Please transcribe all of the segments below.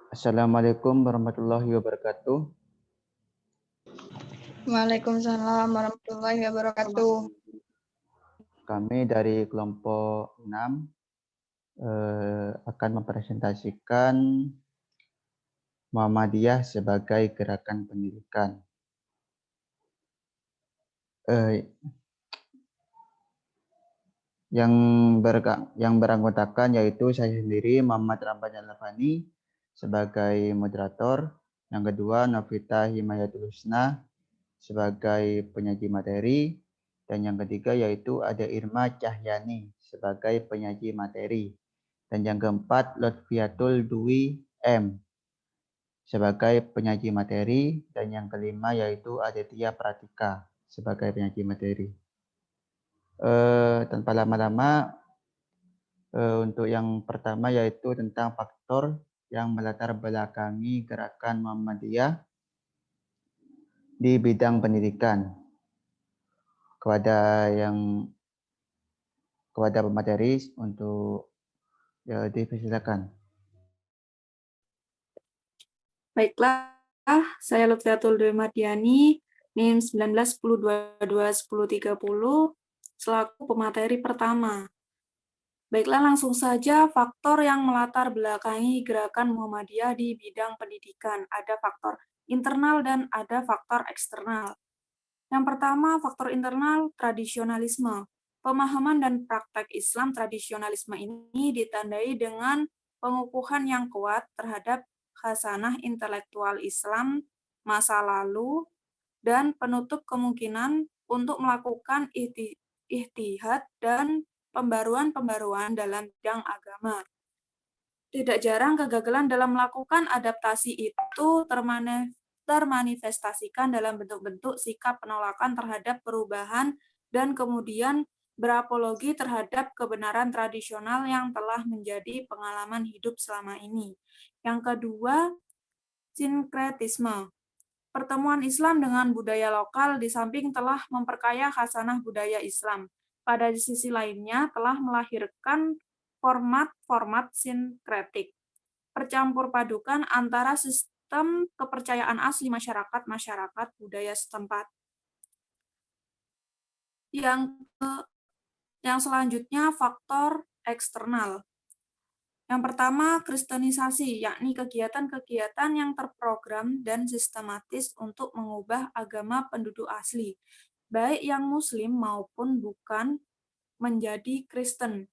Assalamualaikum warahmatullahi wabarakatuh. Waalaikumsalam warahmatullahi wabarakatuh. Kami dari kelompok 6 akan mempresentasikan Muhammadiyah sebagai gerakan pendidikan. Yang beranggotakan yaitu saya sendiri, Muhammad Ramdan Al-Fani, sebagai moderator. Yang kedua, Novita Himayatul Husna sebagai penyaji materi. Dan yang ketiga yaitu ada Irma Cahyani sebagai penyaji materi. Dan yang keempat, Lutfiatul Dwi M sebagai penyaji materi. Dan yang kelima yaitu Aditya Pratika sebagai penyaji materi. Tanpa lama-lama, untuk yang pertama yaitu tentang faktor yang melatar belakangi gerakan Muhammadiyah di bidang pendidikan. Kepada pemateri untuk dipersilakan. Baiklah, saya Lutfiatul Dwi Mardiani, NIM 1910221030, selaku pemateri pertama. Baiklah, langsung saja faktor yang melatar belakangi gerakan Muhammadiyah di bidang pendidikan. Ada faktor internal dan ada faktor eksternal. Yang pertama, faktor internal, tradisionalisme. Pemahaman dan praktek Islam tradisionalisme ini ditandai dengan pengukuhan yang kuat terhadap khasanah intelektual Islam masa lalu dan penutup kemungkinan untuk melakukan ijtihad dan pembaruan-pembaruan dalam bidang agama. Tidak jarang kegagalan dalam melakukan adaptasi itu termanifestasikan dalam bentuk-bentuk sikap penolakan terhadap perubahan dan kemudian berapologi terhadap kebenaran tradisional yang telah menjadi pengalaman hidup selama ini. Yang kedua, sinkretisme. Pertemuan Islam dengan budaya lokal di samping telah memperkaya khasanah budaya Islam, pada sisi lainnya telah melahirkan format-format sinkretik, percampur padukan antara sistem kepercayaan asli masyarakat budaya setempat. Yang selanjutnya faktor eksternal. Yang pertama, kristenisasi, yakni kegiatan-kegiatan yang terprogram dan sistematis untuk mengubah agama penduduk asli, baik yang muslim maupun bukan, menjadi Kristen.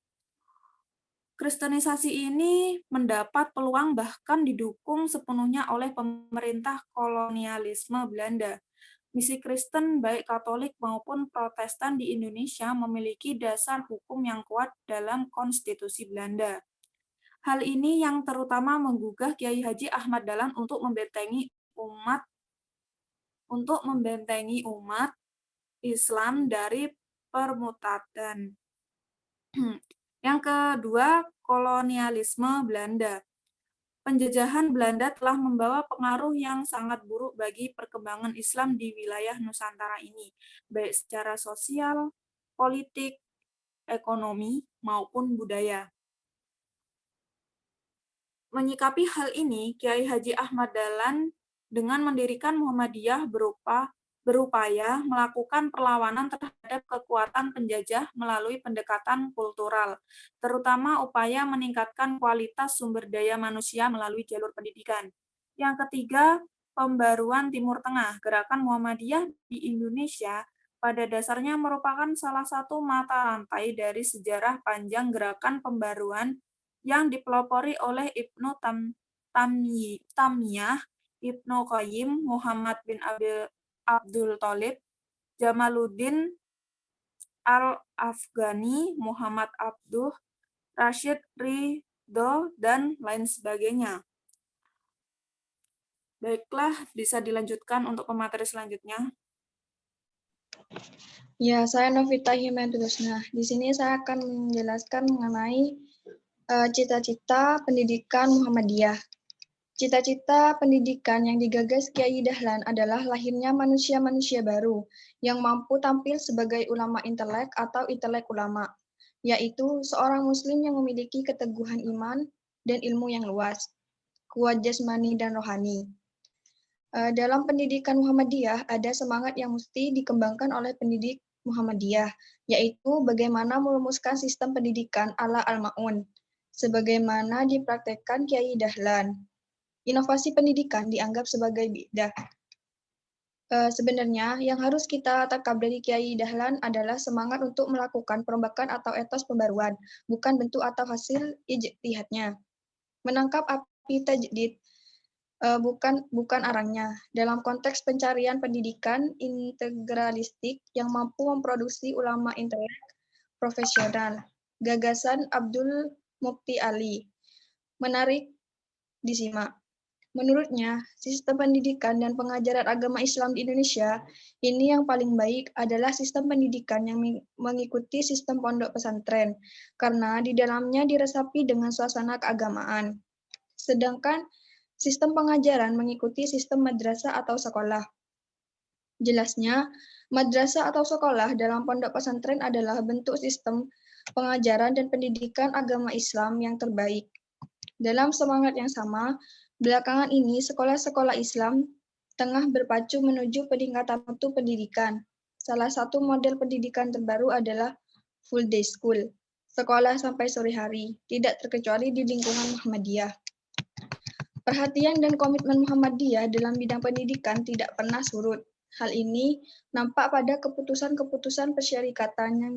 Kristenisasi ini mendapat peluang bahkan didukung sepenuhnya oleh pemerintah kolonialisme Belanda. Misi Kristen baik Katolik maupun Protestan di Indonesia memiliki dasar hukum yang kuat dalam konstitusi Belanda. Hal ini yang terutama menggugah Kiai Haji Ahmad Dahlan untuk membentengi umat Islam dari permutadan. Yang kedua, kolonialisme Belanda. Penjajahan Belanda telah membawa pengaruh yang sangat buruk bagi perkembangan Islam di wilayah Nusantara ini, baik secara sosial, politik, ekonomi, maupun budaya. Menyikapi hal ini, Kiai Haji Ahmad Dahlan dengan mendirikan Muhammadiyah berupaya melakukan perlawanan terhadap kekuatan penjajah melalui pendekatan kultural, terutama upaya meningkatkan kualitas sumber daya manusia melalui jalur pendidikan. Yang ketiga, pembaruan Timur Tengah. Gerakan Muhammadiyah di Indonesia pada dasarnya merupakan salah satu mata rantai dari sejarah panjang gerakan pembaruan yang dipelopori oleh Ibnu Taymiyah, Ibnu Qayyim, Muhammad bin Abdul Thalib, Jamaluddin Al-Afghani, Muhammad Abduh, Rashid Ridho, dan lain sebagainya. Baiklah, bisa dilanjutkan untuk pemateri selanjutnya. Ya, saya Novita Himayatul Husna. Di sini saya akan menjelaskan mengenai cita-cita pendidikan Muhammadiyah. Cita-cita pendidikan yang digagas Kiai Dahlan adalah lahirnya manusia-manusia baru yang mampu tampil sebagai ulama intelek atau intelek ulama, yaitu seorang muslim yang memiliki keteguhan iman dan ilmu yang luas. kuat jasmani dan rohani. Dalam pendidikan Muhammadiyah, ada semangat yang mesti dikembangkan oleh pendidik Muhammadiyah, yaitu bagaimana merumuskan sistem pendidikan ala Al-Ma'un, sebagaimana dipraktekkan Kiai Dahlan. Inovasi pendidikan dianggap sebagai bid'ah. Sebenarnya, yang harus kita tangkap dari Kiai Dahlan adalah semangat untuk melakukan perombakan atau etos pembaruan, bukan bentuk atau hasil ijtihadnya. Menangkap api tajdid, bukan arangnya. Dalam konteks pencarian pendidikan integralistik yang mampu memproduksi ulama intelek profesional, gagasan Abdul Mukti Ali menarik disimak. Menurutnya, sistem pendidikan dan pengajaran agama Islam di Indonesia ini yang paling baik adalah sistem pendidikan yang mengikuti sistem pondok pesantren, karena di dalamnya diresapi dengan suasana keagamaan. Sedangkan sistem pengajaran mengikuti sistem madrasah atau sekolah. Jelasnya, madrasah atau sekolah dalam pondok pesantren adalah bentuk sistem pengajaran dan pendidikan agama Islam yang terbaik. Dalam semangat yang sama, belakangan ini sekolah-sekolah Islam tengah berpacu menuju peningkatan mutu pendidikan. Salah satu model pendidikan terbaru adalah full day school, sekolah sampai sore hari, tidak terkecuali di lingkungan Muhammadiyah. Perhatian dan komitmen Muhammadiyah dalam bidang pendidikan tidak pernah surut. Hal ini nampak pada keputusan-keputusan persyarikatan yang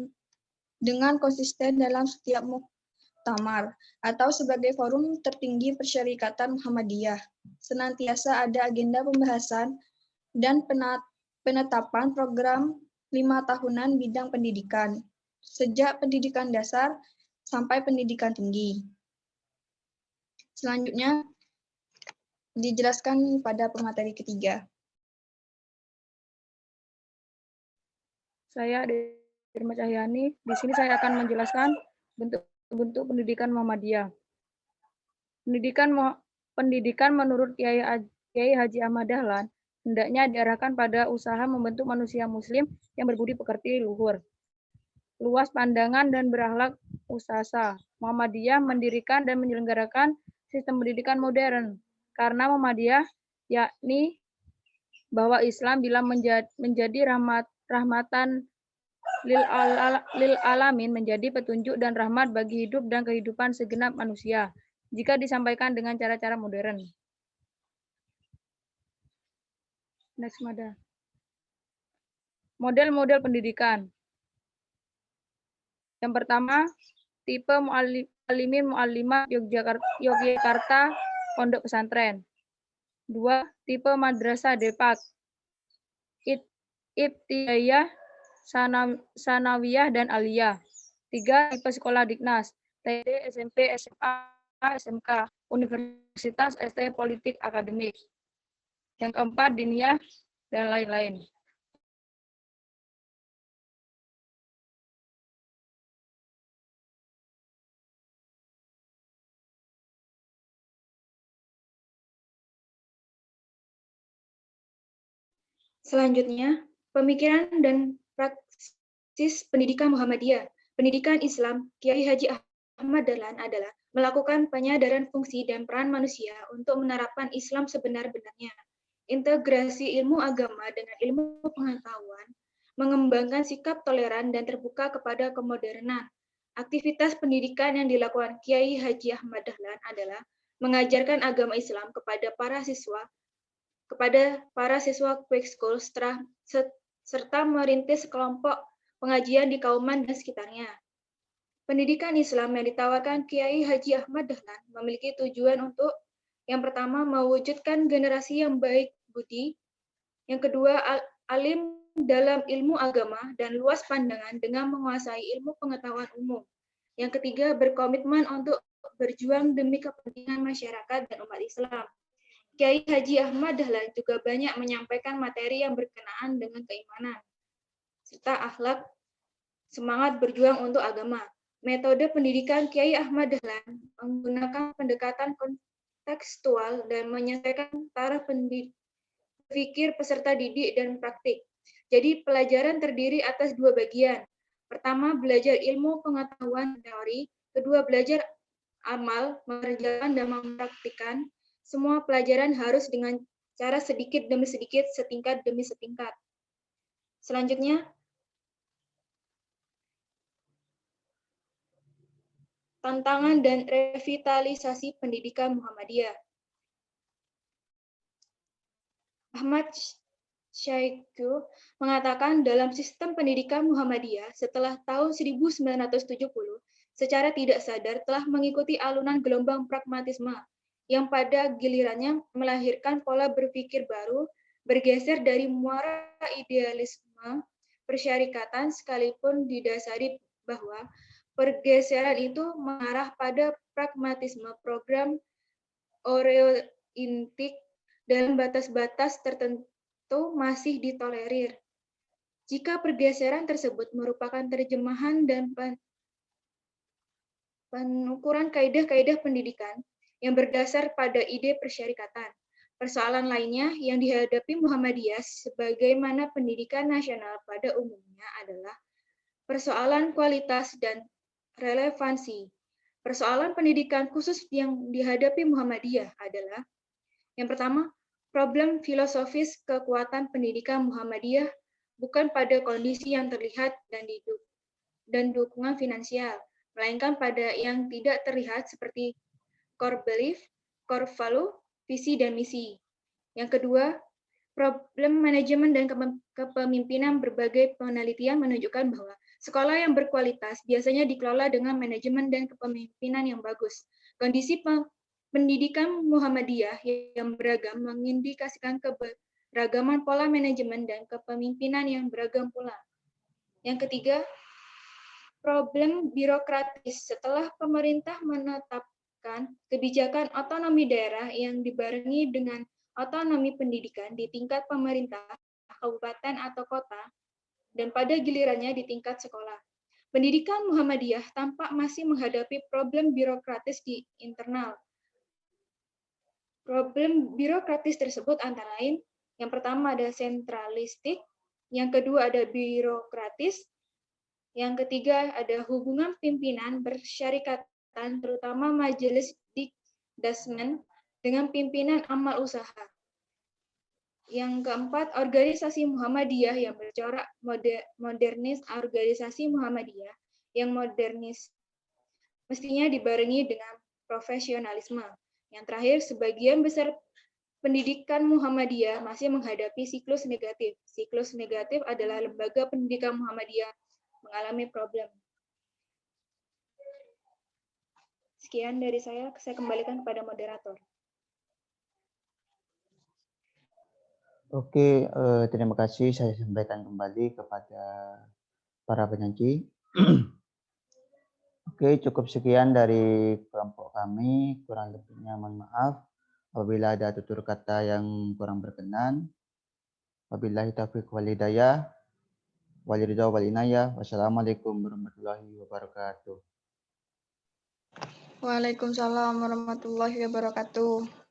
dengan konsisten dalam setiap muktamar atau sebagai forum tertinggi persyarikatan Muhammadiyah. Senantiasa ada agenda pembahasan dan penetapan program 5 tahunan bidang pendidikan, sejak pendidikan dasar sampai pendidikan tinggi. Selanjutnya, dijelaskan pada pemateri ketiga. Saya Irma Cahyani. Di sini saya akan menjelaskan bentuk pendidikan Muhammadiyah. Pendidikan menurut Kiai Haji Ahmad Dahlan hendaknya diarahkan pada usaha membentuk manusia Muslim yang berbudi pekerti luhur, luas pandangan dan berakhlak ustasa. Muhammadiyah mendirikan dan menyelenggarakan sistem pendidikan modern. Karena Muhammadiyah yakni bahwa Islam bila menjadi rahmatan lil alamin, menjadi petunjuk dan rahmat bagi hidup dan kehidupan segenap manusia jika disampaikan dengan cara-cara modern. Next, Mada. Model-model pendidikan. Yang pertama, tipe mu'allimin mu'allimat Yogyakarta pondok pesantren. 2. Tipe madrasah Depak, Ibtidaiyah, Sanawiyah, dan Aliyah. 3. Tipe sekolah Dignas, TD, SMP, SMA, SMK, Universitas, ST, Politik, Akademik. Yang keempat, diniyah, dan lain-lain. Selanjutnya, pemikiran dan praksis pendidikan Muhammadiyah. Pendidikan Islam Kiai Haji Ahmad Dahlan adalah melakukan penyadaran fungsi dan peran manusia untuk menerapkan Islam sebenar-benarnya. Integrasi ilmu agama dengan ilmu pengetahuan, mengembangkan sikap toleran dan terbuka kepada kemodernan. Aktivitas pendidikan yang dilakukan Kiai Haji Ahmad Dahlan adalah mengajarkan agama Islam kepada para siswa quick school serta merintis kelompok pengajian di Kauman dan sekitarnya. Pendidikan Islam yang ditawarkan Kiai Haji Ahmad Dahlan memiliki tujuan untuk yang pertama mewujudkan generasi yang baik budi, yang kedua alim dalam ilmu agama dan luas pandangan dengan menguasai ilmu pengetahuan umum, yang ketiga berkomitmen untuk berjuang demi kepentingan masyarakat dan umat Islam. Kiai Haji Ahmad Dahlan juga banyak menyampaikan materi yang berkenaan dengan keimanan, serta akhlak, semangat berjuang untuk agama. Metode pendidikan Kiai Ahmad Dahlan menggunakan pendekatan kontekstual dan menyesuaikan taraf berpikir peserta didik dan praktik. Jadi pelajaran terdiri atas 2 bagian. Pertama, belajar ilmu pengetahuan teori. Kedua, belajar amal, mengerjakan dan mempraktikkan. semua pelajaran harus dengan cara sedikit demi sedikit, setingkat demi setingkat. Selanjutnya, tantangan dan revitalisasi pendidikan Muhammadiyah. Ahmad Syaiqo mengatakan dalam sistem pendidikan Muhammadiyah setelah tahun 1970, secara tidak sadar telah mengikuti alunan gelombang pragmatisme yang pada gilirannya melahirkan pola berpikir baru, bergeser dari muara idealisme persyarikatan sekalipun didasari bahwa pergeseran itu mengarah pada pragmatisme program orientik dalam batas-batas tertentu masih ditolerir. Jika pergeseran tersebut merupakan terjemahan dan penukuran kaidah-kaidah pendidikan yang berdasar pada ide persyarikatan. Persoalan lainnya yang dihadapi Muhammadiyah sebagaimana pendidikan nasional pada umumnya adalah persoalan kualitas dan relevansi. Persoalan pendidikan khusus yang dihadapi Muhammadiyah adalah yang pertama, problem filosofis kekuatan pendidikan Muhammadiyah bukan pada kondisi yang terlihat dan dukungan finansial, melainkan pada yang tidak terlihat seperti core belief, core value, visi dan misi. Yang kedua, problem manajemen dan kepemimpinan. Berbagai penelitian menunjukkan bahwa sekolah yang berkualitas biasanya dikelola dengan manajemen dan kepemimpinan yang bagus. Kondisi pendidikan Muhammadiyah yang beragam mengindikasikan keberagaman pola manajemen dan kepemimpinan yang beragam pula. Yang ketiga, problem birokratis. Setelah pemerintah menetapkan kebijakan otonomi daerah yang dibarengi dengan otonomi pendidikan di tingkat pemerintah, kabupaten atau kota, dan pada gilirannya di tingkat sekolah. Pendidikan Muhammadiyah tampak masih menghadapi problem birokratis di internal. Problem birokratis tersebut antara lain, yang pertama ada sentralistik, yang kedua ada birokratis, yang ketiga ada hubungan pimpinan bersyarikatan, terutama majelis dikdasmen dengan pimpinan amal usaha. Yang keempat, organisasi Muhammadiyah yang bercorak modernis. Organisasi Muhammadiyah yang modernis mestinya dibarengi dengan profesionalisme. Yang terakhir, sebagian besar pendidikan Muhammadiyah masih menghadapi siklus negatif. Siklus negatif adalah lembaga pendidikan Muhammadiyah mengalami problem. Sekian dari saya kembalikan kepada moderator. Oke, terima kasih. Saya sampaikan kembali kepada para penyaji. Oke, cukup sekian dari kelompok kami. Kurang lebihnya mohon maaf apabila ada tutur kata yang kurang berkenan. Wabillahi taufiq wal hidayah. Wal ridha wal inayah. Wassalamualaikum warahmatullahi wabarakatuh. Waalaikumsalam warahmatullahi wabarakatuh.